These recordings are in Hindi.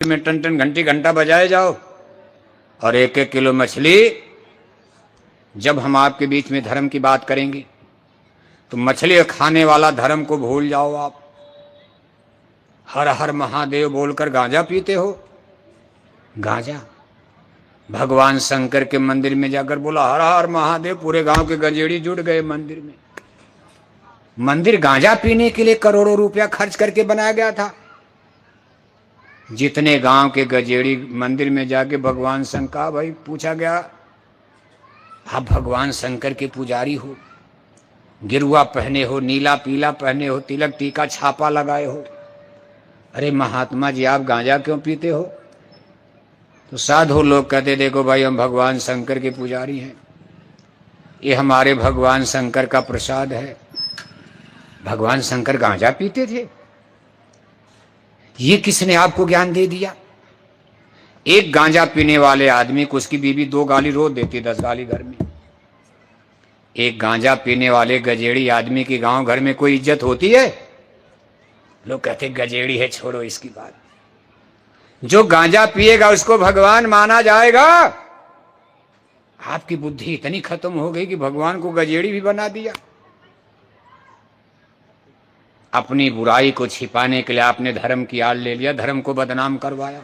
में टन टन घंटी घंटा बजाए जाओ और 1-1 किलो मछली। जब हम आपके बीच में धर्म की बात करेंगे तो मछली खाने वाला धर्म को भूल जाओ। आप हर हर महादेव बोलकर गांजा पीते हो। गांजा भगवान शंकर के मंदिर में जाकर बोला हर हर महादेव, पूरे गांव के गंजेड़ी जुट गए मंदिर में। मंदिर गांजा पीने के लिए करोड़ों रुपया खर्च करके बनाया गया था। जितने गांव के गजेड़ी मंदिर में जाके भगवान शंकर, भाई पूछा गया आप भगवान शंकर के पुजारी हो, गिरुआ पहने हो, नीला पीला पहने हो, तिलक टीका छापा लगाए हो, अरे महात्मा जी आप गांजा क्यों पीते हो? तो साधु लोग कहते देखो भाई हम भगवान शंकर के पुजारी हैं, ये हमारे भगवान शंकर का प्रसाद है। भगवान शंकर गांजा पीते थे? ये किसने आपको ज्ञान दे दिया? एक गांजा पीने वाले आदमी को उसकी बीवी 2 गाली रोज देती, 10 गाली घर में। एक गांजा पीने वाले गजेड़ी आदमी की गांव घर में कोई इज्जत होती है? लोग कहते गजेड़ी है, छोड़ो इसकी बात। जो गांजा पिएगा उसको भगवान माना जाएगा? आपकी बुद्धि इतनी खत्म हो गई कि भगवान को गजेड़ी भी बना दिया। अपनी बुराई को छिपाने के लिए आपने धर्म की आड़ ले लिया, धर्म को बदनाम करवाया,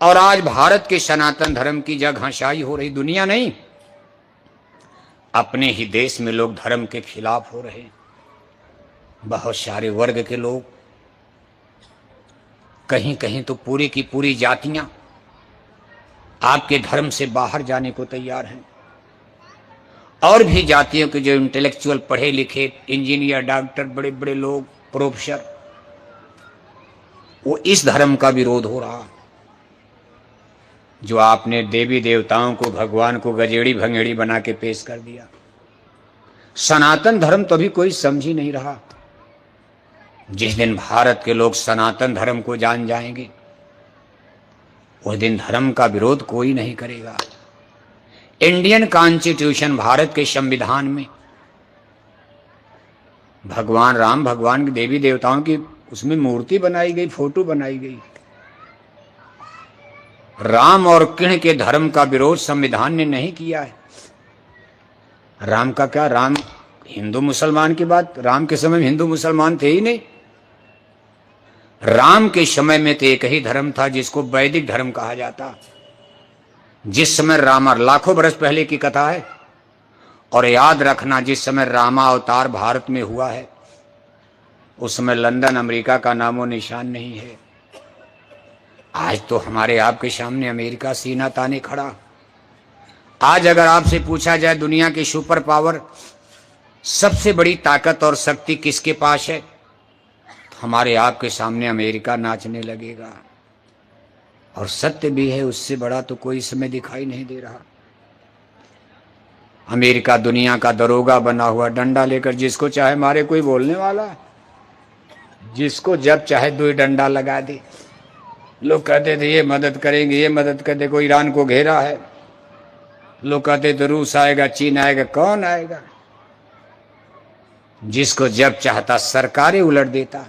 और आज भारत के सनातन धर्म की जगहंसाई हो रही। दुनिया नहीं, अपने ही देश में लोग धर्म के खिलाफ हो रहे हैं। बहुत सारे वर्ग के लोग, कहीं कहीं तो पूरी की पूरी जातियां आपके धर्म से बाहर जाने को तैयार हैं। और भी जातियों के जो इंटेलेक्चुअल पढ़े लिखे, इंजीनियर, डॉक्टर, बड़े बड़े लोग, प्रोफेसर, वो इस धर्म का विरोध हो रहा। जो आपने देवी देवताओं को, भगवान को गजेड़ी भंगेड़ी बना के पेश कर दिया। सनातन धर्म तो अभी कोई समझ ही नहीं रहा। जिस दिन भारत के लोग सनातन धर्म को जान जाएंगे उस दिन धर्म का विरोध कोई नहीं करेगा। इंडियन कॉन्स्टिट्यूशन, भारत के संविधान में भगवान राम, भगवान के देवी देवताओं की उसमें मूर्ति बनाई गई, फोटो बनाई गई। राम और कृष्ण के धर्म का विरोध संविधान ने नहीं किया है। राम का क्या, राम हिंदू मुसलमान की बात, राम के समय में हिंदू मुसलमान थे ही नहीं। राम के समय में तो एक ही धर्म था जिसको वैदिक धर्म कहा जाता। जिस समय रामा, लाखों बरस पहले की कथा है, और याद रखना जिस समय रामा अवतार भारत में हुआ है उस समय लंदन अमेरिका का नामो निशान नहीं है। आज तो हमारे आपके सामने अमेरिका सीना ताने खड़ा। आज अगर आपसे पूछा जाए दुनिया की सुपर पावर, सबसे बड़ी ताकत और शक्ति किसके पास है, तो हमारे आपके सामने अमेरिका नाचने लगेगा। और सत्य भी है, उससे बड़ा तो कोई समय दिखाई नहीं दे रहा। अमेरिका दुनिया का दरोगा बना हुआ, डंडा लेकर जिसको चाहे मारे, कोई बोलने वाला, जिसको जब चाहे 2 डंडा लगा दे। लोग कहते थे ये मदद करेंगे, ये मदद कर, देखो ईरान को घेरा है। लोग कहते तो रूस आएगा, चीन आएगा, कौन आएगा? जिसको जब चाहता सरकारें उलट देता।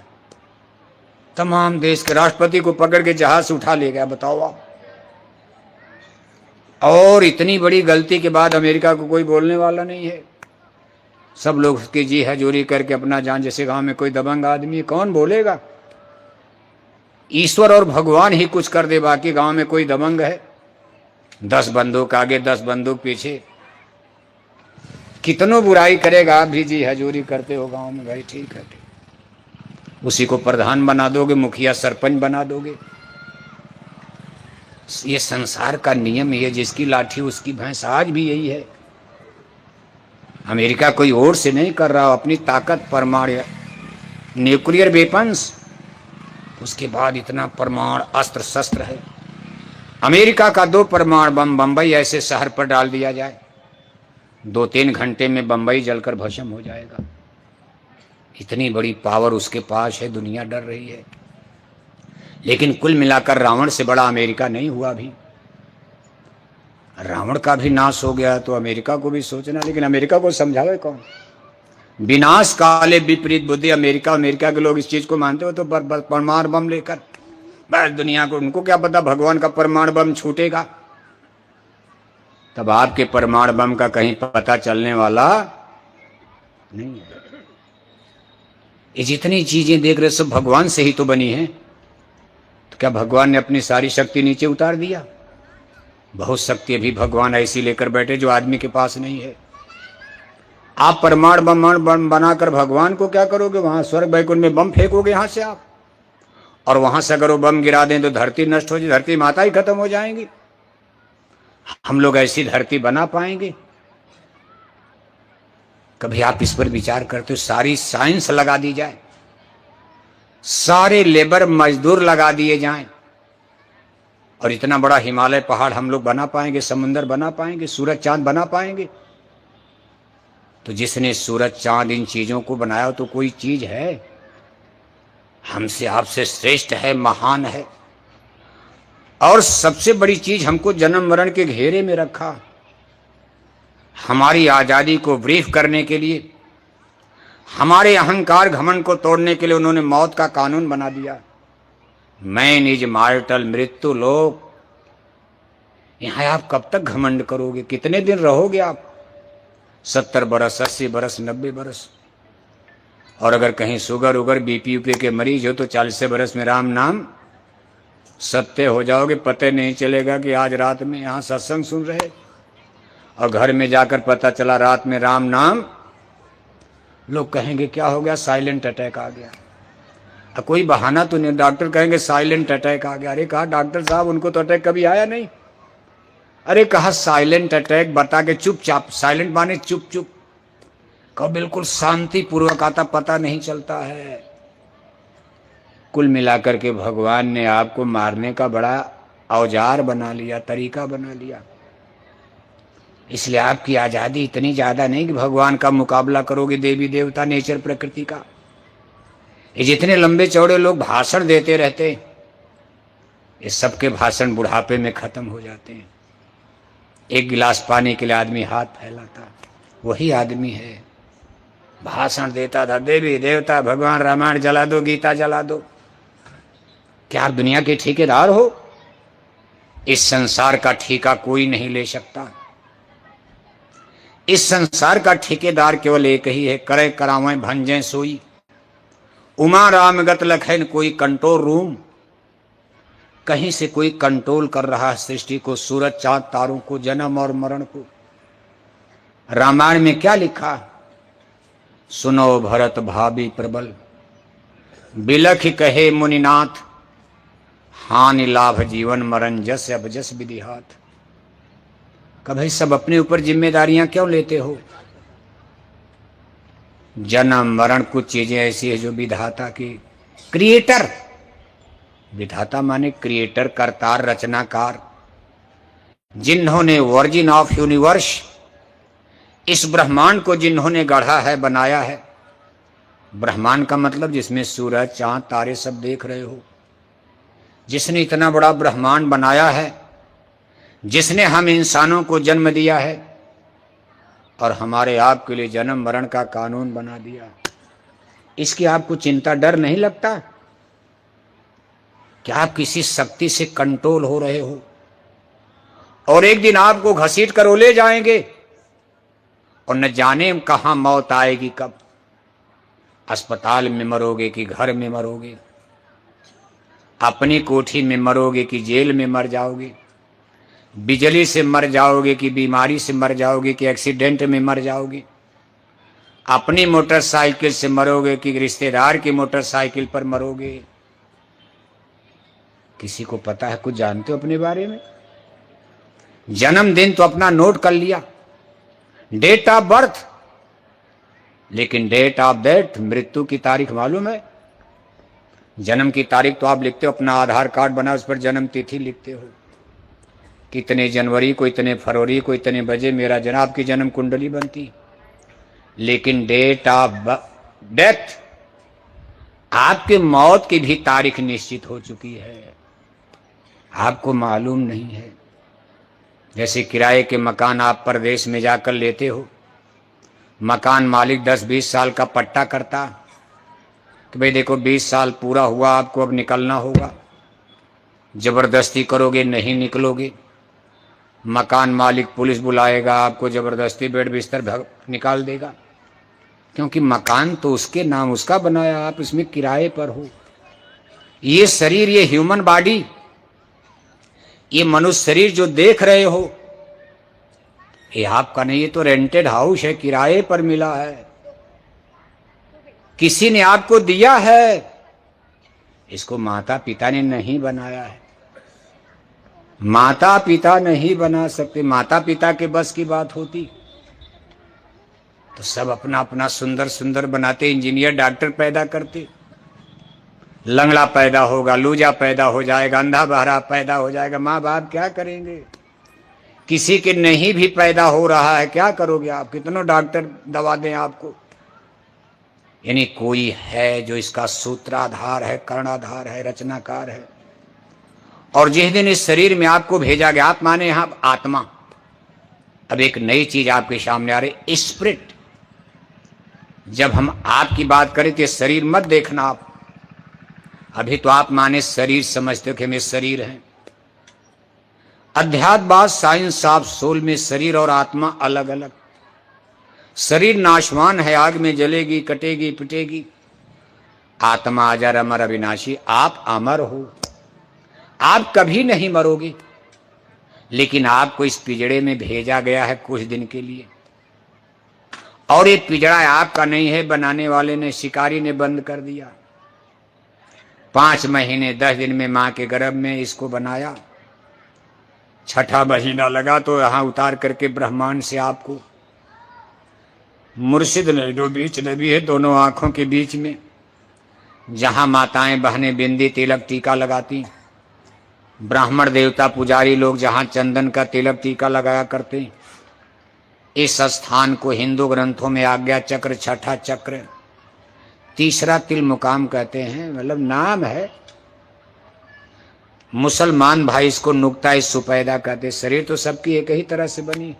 तमाम देश के राष्ट्रपति को पकड़ के जहाज से उठा ले गया, बताओ आप। और इतनी बड़ी गलती के बाद अमेरिका को कोई बोलने वाला नहीं है। सब लोग उसकी जी हजूरी करके अपना जान, जैसे गांव में कोई दबंग आदमी, कौन बोलेगा? ईश्वर और भगवान ही कुछ कर दे, बाकी गांव में कोई दबंग है? 10 बंदूक आगे, 10 बंदूक पीछे, कितनों बुराई करेगा, आप भी जी हजूरी करते हो गांव में, भाई ठीक है। उसी को प्रधान बना दोगे, मुखिया सरपंच बना दोगे। ये संसार का नियम ही है, जिसकी लाठी उसकी भैंस। आज भी यही है। अमेरिका कोई और से नहीं कर रहा, अपनी ताकत, परमाणु, न्यूक्लियर वेपन्स, उसके बाद इतना परमाणु अस्त्र शस्त्र है। अमेरिका का 2 परमाणु बम बंबई ऐसे शहर पर डाल दिया जाए, 2-3 घंटे में बंबई जलकर भस्म हो जाएगा। इतनी बड़ी पावर उसके पास है, दुनिया डर रही है। लेकिन कुल मिलाकर रावण से बड़ा अमेरिका नहीं हुआ अभी। रावण का भी नाश हो गया तो अमेरिका को भी सोचना, लेकिन अमेरिका को समझावे कौन? विनाश काले विपरीत बुद्धि। अमेरिका के लोग इस चीज को मानते हो तो परमाणु बम लेकर बस दुनिया को, उनको क्या पता भगवान का परमाणु बम छूटेगा। तब आपके परमाणु बम का कहीं पता चलने वाला नहीं है। ये जितनी चीजें देख रहे सब भगवान से ही तो बनी है। तो क्या भगवान ने अपनी सारी शक्ति नीचे उतार दिया? बहुत शक्ति अभी भगवान ऐसी लेकर बैठे जो आदमी के पास नहीं है। आप परमाणु बम बनाकर भगवान को क्या करोगे? वहां स्वर्ग वैकुंठ में बम फेंकोगे यहां से आप, और वहां से अगर वो बम गिरा दें तो धरती नष्ट हो जाए, धरती माता ही खत्म हो जाएंगी। हम लोग ऐसी धरती बना पाएंगे? कभी आप इस पर विचार करते हो? सारी साइंस लगा दी जाए, सारे लेबर मजदूर लगा दिए जाएं, और इतना बड़ा हिमालय पहाड़ हम लोग बना पाएंगे? समुंदर बना पाएंगे? सूरज चांद बना पाएंगे? तो जिसने सूरज चांद इन चीजों को बनाया तो कोई चीज है? हमसे आपसे श्रेष्ठ है, महान है। और सबसे बड़ी चीज, हमको जन्म मरण के घेरे में रखा, हमारी आजादी को ब्रीफ करने के लिए, हमारे अहंकार घमंड को तोड़ने के लिए उन्होंने मौत का कानून बना दिया। मैन इज मार्टल, मृत्यु लोक। यहां आप कब तक घमंड करोगे? कितने दिन रहोगे आप? 70 बरस, 80 बरस, 90 बरस। और अगर कहीं शुगर उगर बीपी यूपी के मरीज हो तो 40 बरस में राम नाम सत्य हो जाओगे। पता नहीं चलेगा कि आज रात में यहां सत्संग सुन रहे, और घर में जाकर पता चला रात में राम नाम। लोग कहेंगे क्या हो गया? साइलेंट अटैक आ गया। कोई बहाना तो नहीं। डॉक्टर कहेंगे साइलेंट अटैक आ गया। अरे कहा डॉक्टर साहब, उनको तो अटैक कभी आया नहीं। अरे कहा साइलेंट अटैक बता के चुपचाप, साइलेंट माने चुप चुप, कब बिल्कुल शांति पूर्वक आता, पता नहीं चलता है। कुल मिलाकर के भगवान ने आपको मारने का बड़ा औजार बना लिया, तरीका बना लिया। इसलिए आपकी आजादी इतनी ज्यादा नहीं कि भगवान का मुकाबला करोगे, देवी देवता, नेचर, प्रकृति का। ये जितने लंबे चौड़े लोग भाषण देते रहते, ये सबके भाषण बुढ़ापे में खत्म हो जाते हैं। एक गिलास पानी के लिए आदमी हाथ फैलाता, वही आदमी है। भाषण देता था, देवी देवता, भगवान, रामायण जला दो, गीता जला दो। क्या आप दुनिया के ठेकेदार हो? इस संसार का ठेका कोई नहीं ले सकता। इस संसार का ठेकेदार केवल एक ही है, करे करावें भंजें सोई। उमा राम गत लखन कोई कंट्रोल रूम, कहीं से कोई कंट्रोल कर रहा है सृष्टि को, सूरज चांद तारों को, जन्म और मरण को। रामायण में क्या लिखा? सुनो भरत भाभी प्रबल, बिलख कहे मुनिनाथ, हानि लाभ जीवन मरण जस अब जस विधि हाथ। कभी सब अपने ऊपर जिम्मेदारियां क्यों लेते हो? जन्म मरण कुछ चीजें ऐसी है जो विधाता की, क्रिएटर, विधाता माने क्रिएटर, करतार, रचनाकार, जिन्होंने वर्जिन ऑफ यूनिवर्स, इस ब्रह्मांड को जिन्होंने गढ़ा है, बनाया है। ब्रह्मांड का मतलब जिसमें सूरज चांद तारे सब देख रहे हो, जिसने इतना बड़ा ब्रह्मांड बनाया है, जिसने हम इंसानों को जन्म दिया है और हमारे आपके लिए जन्म मरण का कानून बना दिया। इसकी आपको चिंता, डर नहीं लगता? क्या आप किसी शक्ति से कंट्रोल हो रहे हो? और एक दिन आपको घसीट कर वो ले जाएंगे, और न जाने कहां मौत आएगी, कब अस्पताल में मरोगे कि घर में मरोगे, अपनी कोठी में मरोगे कि जेल में मर जाओगे, बिजली से मर जाओगे कि बीमारी से मर जाओगे कि एक्सीडेंट में मर जाओगे, अपनी मोटरसाइकिल से मरोगे कि रिश्तेदार की मोटरसाइकिल पर मरोगे। किसी को पता है? कुछ जानते हो अपने बारे में? जन्मदिन तो अपना नोट कर लिया, डेट ऑफ बर्थ, लेकिन डेट ऑफ डेथ, मृत्यु की तारीख मालूम है? जन्म की तारीख तो आप लिखते हो, अपना आधार कार्ड बना उस पर जन्म तिथि लिखते हो, कितने जनवरी को, इतने फरवरी को, इतने बजे मेरा जन्म, आपकी जन्म कुंडली बनती। लेकिन डेट ऑफ डेथ, आपके मौत की भी तारीख निश्चित हो चुकी है, आपको मालूम नहीं है। जैसे किराए के मकान आप परदेश में जाकर लेते हो, मकान मालिक 10-20 साल का पट्टा करता कि भाई देखो 20 साल पूरा हुआ, आपको अब निकलना होगा। जबरदस्ती करोगे नहीं निकलोगे। मकान मालिक पुलिस बुलाएगा, आपको जबरदस्ती बेड बिस्तर निकाल देगा, क्योंकि मकान तो उसके नाम उसका बनाया, आप इसमें किराए पर हो। ये शरीर, ये ह्यूमन बॉडी, ये मनुष्य शरीर जो देख रहे हो, ये आपका नहीं, ये तो रेंटेड हाउस है, किराए पर मिला है, किसी ने आपको दिया है, इसको माता पिता ने नहीं बनाया है। माता पिता नहीं बना सकते। माता पिता के बस की बात होती तो सब अपना अपना सुंदर सुंदर बनाते, इंजीनियर डॉक्टर पैदा करते। लंगड़ा पैदा होगा, लूजा पैदा हो जाएगा, अंधा बहरा पैदा हो जाएगा, माँ बाप क्या करेंगे? किसी के नहीं भी पैदा हो रहा है, क्या करोगे आप? कितनों डॉक्टर दवा दें आपको। यानी कोई है जो इसका सूत्राधार है, कर्णाधार है, रचनाकार है। और जिस दिन इस शरीर में आपको भेजा गया, आप माने यहां आत्मा, अब एक नई चीज आपके सामने आ रही, स्पिरिट। जब हम आपकी बात करें तो शरीर मत देखना आप, अभी तो आप माने शरीर समझते हो कि हमें शरीर है। अध्यात्मवाद, साइंस ऑफ सोल में शरीर और आत्मा अलग अलग। शरीर नाशवान है, आग में जलेगी, कटेगी, पिटेगी। आत्मा अजर अमर अविनाशी, आप अमर हो, आप कभी नहीं मरोगे। लेकिन आपको इस पिंजड़े में भेजा गया है कुछ दिन के लिए, और ये पिंजड़ा आपका नहीं है, बनाने वाले ने, शिकारी ने बंद कर दिया। 5 महीने 10 दिन में मां के गर्भ में इसको बनाया। 6ठा महीना लगा तो यहां उतार करके ब्रह्मांड से आपको, मुर्शिद ने जो बीच नबी है दोनों आंखों के बीच में, जहां माताएं बहनें बिंदी तिलक टीका लगाती, ब्राह्मण देवता पुजारी लोग जहां चंदन का तिलक टीका लगाया करते, इस स्थान को हिंदू ग्रंथों में आज्ञा चक्र, 6ठा चक्र, 3रा तिल मुकाम कहते हैं, मतलब नाम है। मुसलमान भाई इसको नुक्ता सुपैदा कहते। शरीर तो सबकी एक ही तरह से बनी।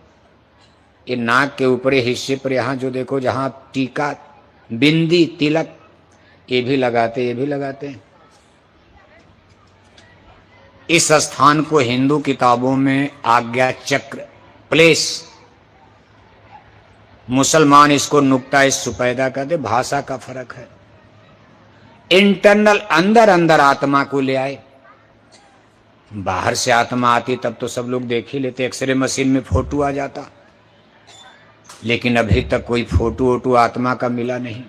ये नाक के ऊपरी हिस्से पर यहाँ जो देखो, जहाँ टीका, बिंदी, तिलक, ये भी लगाते, ये भी लगाते हैं। इस स्थान को हिंदू किताबों में आज्ञा चक्र, प्लेस, मुसलमान इसको नुक्ता सुपैदा कहते। भाषा का फर्क है। इंटरनल, अंदर अंदर आत्मा को ले आए। बाहर से आत्मा आती तब तो सब लोग देख ही लेते, एक्सरे मशीन में फोटो आ जाता, लेकिन अभी तक कोई फोटो वोटो आत्मा का मिला नहीं।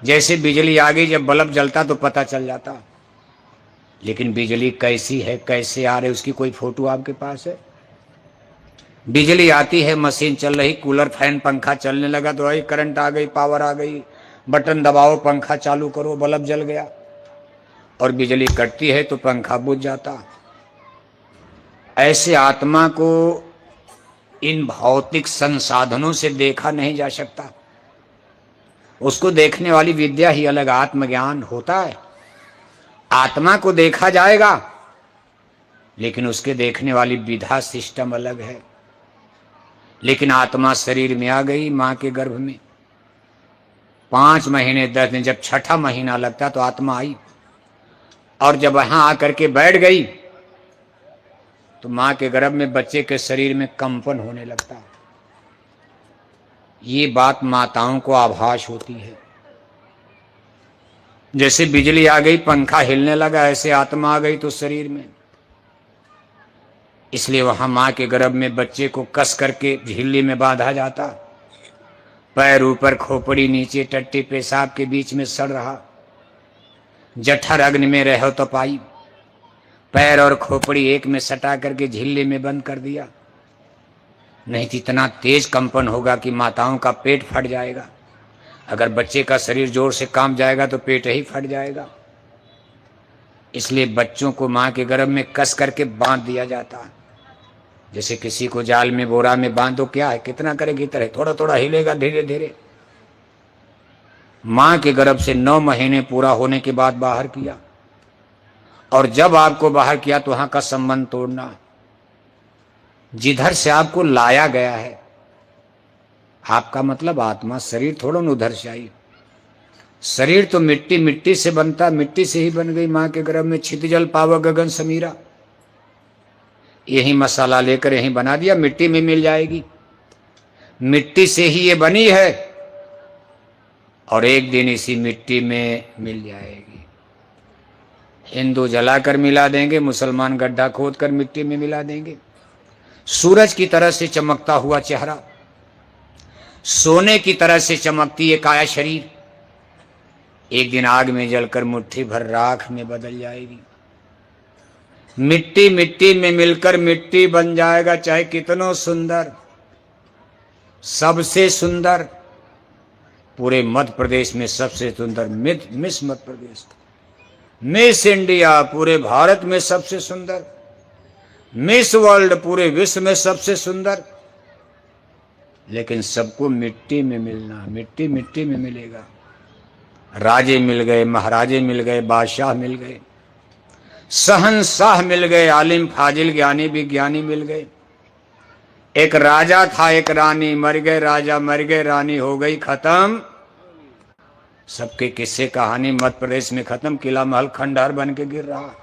जैसे बिजली आ गई, जब बल्ब जलता तो पता चल जाता, लेकिन बिजली कैसी है, कैसे आ रही, उसकी कोई फोटो आपके पास है? बिजली आती है, मशीन चल रही, कूलर फैन पंखा चलने लगा तो आई करंट आ गई, पावर आ गई, बटन दबाओ, पंखा चालू करो, बल्ब जल गया। और बिजली कटती है तो पंखा बुझ जाता। ऐसे आत्मा को इन भौतिक संसाधनों से देखा नहीं जा सकता। उसको देखने वाली विद्या ही अलग, आत्मज्ञान होता है। आत्मा को देखा जाएगा, लेकिन उसके देखने वाली विधा सिस्टम अलग है। लेकिन आत्मा शरीर में आ गई मां के गर्भ में, 5 महीने 10 दिन, जब 6ठा महीना लगता तो आत्मा आई, और जब वहां आकर के बैठ गई तो मां के गर्भ में बच्चे के शरीर में कंपन होने लगता। ये बात माताओं को आभास होती है। जैसे बिजली आ गई, पंखा हिलने लगा, ऐसे आत्मा आ गई तो शरीर में। इसलिए वहां मां के गर्भ में बच्चे को कस करके झिल्ली में बांधा जाता, पैर ऊपर, खोपड़ी नीचे, टट्टी पेशाब के बीच में सड़ रहा, जठर अग्नि में रहो तो पाई, पैर और खोपड़ी एक में सटा करके झिल्ली में बंद कर दिया। नहीं तो इतना तेज कंपन होगा कि माताओं का पेट फट जाएगा। अगर बच्चे का शरीर जोर से कांप जाएगा तो पेट ही फट जाएगा। इसलिए बच्चों को मां के गर्भ में कस करके बांध दिया जाता। जैसे किसी को जाल में, बोरा में बांधो, क्या है, कितना करेगी तरह, थोड़ा थोड़ा हिलेगा धीरे धीरे। मां के गर्भ से 9 महीने पूरा होने के बाद बाहर किया, और जब आपको बाहर किया तो वहां का संबंध तोड़ना। जिधर से आपको लाया गया है, आपका मतलब आत्मा, शरीर थोड़ा न उधर से आई। शरीर तो मिट्टी मिट्टी से बनता, मिट्टी से ही बन गई मां के गर्भ में। छित जल पाव गगन समीरा, यही मसाला लेकर यही बना दिया, मिट्टी में मिल जाएगी। मिट्टी से ही ये बनी है और एक दिन इसी मिट्टी में मिल जाएगी। हिंदू जलाकर मिला देंगे, मुसलमान गड्ढा खोद कर मिट्टी में मिला देंगे। सूरज की तरह से चमकता हुआ चेहरा, सोने की तरह से चमकती ये काया शरीर, एक दिन आग में जलकर मुट्ठी भर राख में बदल जाएगी। मिट्टी मिट्टी में मिलकर मिट्टी बन जाएगा, चाहे कितनो सुंदर, सबसे सुंदर। पूरे मध्य प्रदेश में सबसे सुंदर miss Madhya Pradesh, miss India पूरे भारत में सबसे सुंदर, मिस वर्ल्ड पूरे विश्व में सबसे सुंदर। लेकिन सबको मिट्टी में मिलना, मिट्टी मिट्टी में मिलेगा। राजे मिल गए, महाराजे मिल गए, बादशाह मिल गए, शहंशाह मिल गए, आलिम फाजिल ज्ञानी विज्ञानी मिल गए। एक राजा था, एक रानी, मर गए राजा, मर गए रानी, हो गई खत्म सबके किस्से कहानी। मध्य प्रदेश में खत्म, किला महल खंडहर बन के गिर रहा।